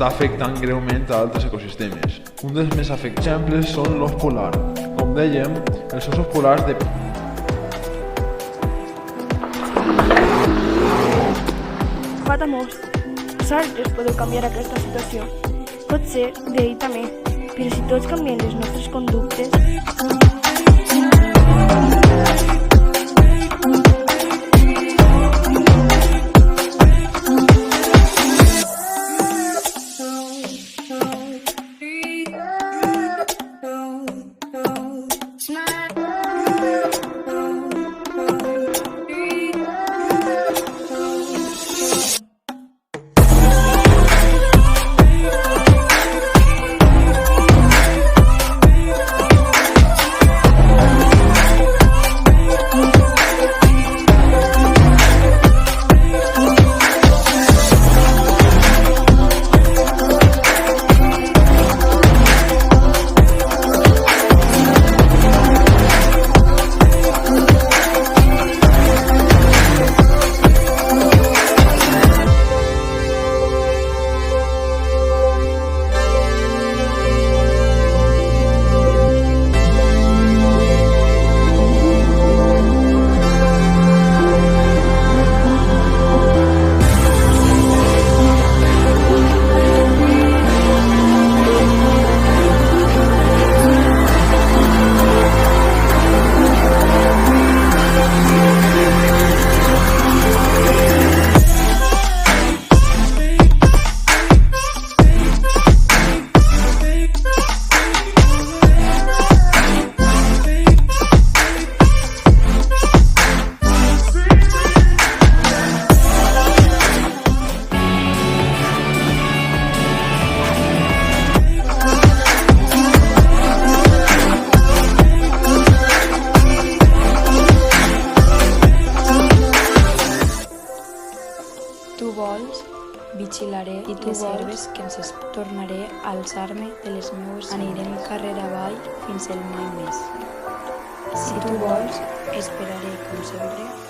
està afectant greument a altres ecosistemes. Un dels més exemples són l'ós polar. Com dèiem, els ossos polars Fatamós, vosaltres podeu canviar aquesta situació. Pot ser d'ell també, però si tots canviem les nostres conductes... Tu vols, vigilaré i tu vols que ens tornaré a alçar-me de les meues. Anirem carrera avall fins el mai més. Si tu vols, esperaré com sempre.